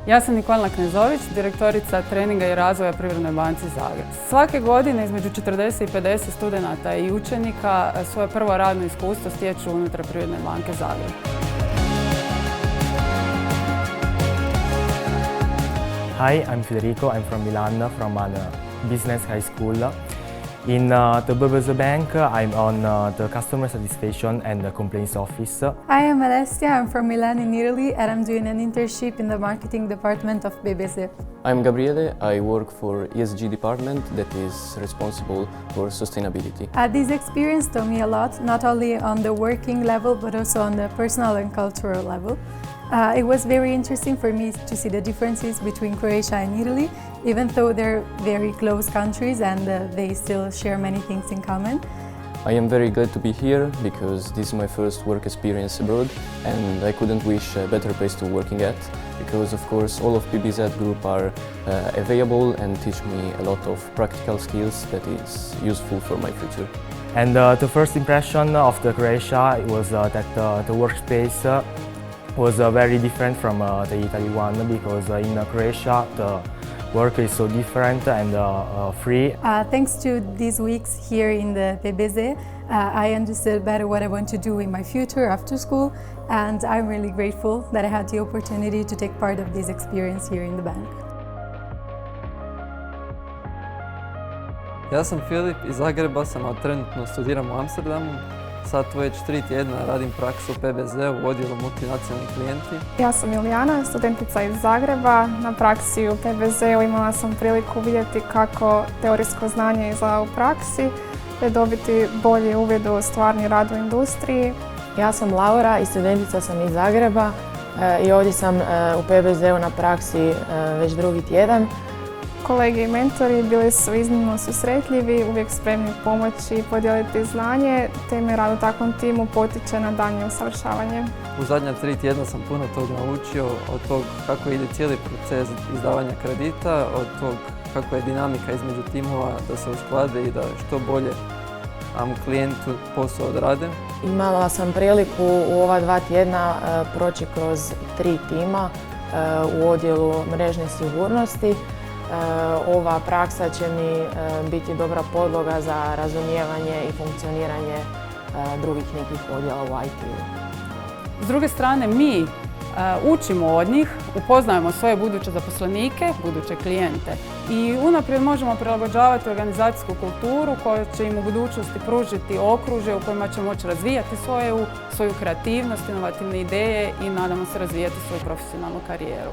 Ja sam Nikolina Knezović, direktorica treninga i razvoja Privrednoj banci Zagreb. Svake godine između 40 i 50 studenata i učenika svoje prvo radno iskustvo stječu unutar Privredne banke Zagreb. Hi, I'm Federico. I'm from Milan, from a business high school. In the PBZ Bank, I'm on the customer satisfaction and the complaints office. I am Alessia. I'm from Milan in Italy, and I'm doing an internship in the marketing department of BBC. I'm Gabriele. I work for ESG department that is responsible for sustainability. This experience taught me a lot, not only on the working level, but also on the personal and cultural level. It was very interesting for me to see the differences between Croatia and Italy, even though they're very close countries and they still share many things in common. I am very glad to be here because this is my first work experience abroad and I couldn't wish a better place to working at because of course all of PBZ group are available and teach me a lot of practical skills that is useful for my future. And the first impression of the Croatia was that the workspace was very different from the Italy one because in Croatia the work is so different and free. Thanks to these weeks here in the PBZ, I understood better what I want to do in my future after school, and I'm really grateful that I had the opportunity to take part of this experience here in the bank. Ja sam Filip iz Zagreba, a trenutno studiram u Amsterdamu. Sad već 3 tjedna radim praksu u PBZ-u u odjelu multinacionalni klijenti. Ja sam Ilijana, studentica iz Zagreba. Na praksi u PBZ-u imala sam priliku vidjeti kako teorijsko znanje izgleda u praksi te dobiti bolji uvid u stvarni rad u industriji. Ja sam Laura i studentica sam iz Zagreba i ovdje sam u PBZ-u na praksi već drugi tjedan. Kolege i mentori bili su iznimno susretljivi, uvijek spremni pomoći i podijeliti znanje, te me rad u takvom timu potiče na daljnje usavršavanje. U zadnja 3 tjedna sam puno toga naučio, od tog kako ide cijeli proces izdavanja kredita, od tog kako je dinamika između timova da se usklade i da što bolje klijentu posao odrade. Imala sam priliku u ova 2 tjedna proći kroz 3 tima u odjelu mrežne sigurnosti. Ova praksa će mi biti dobra podloga za razumijevanje i funkcioniranje drugih nekih odjela u IT-u. S druge strane, mi učimo od njih, upoznajemo svoje buduće zaposlenike, buduće klijente i unaprijed možemo prilagođavati organizacijsku kulturu koja će im u budućnosti pružiti okružje u kojima će moći razvijati svoju kreativnost, inovativne ideje i nadamo se razvijati svoju profesionalnu karijeru.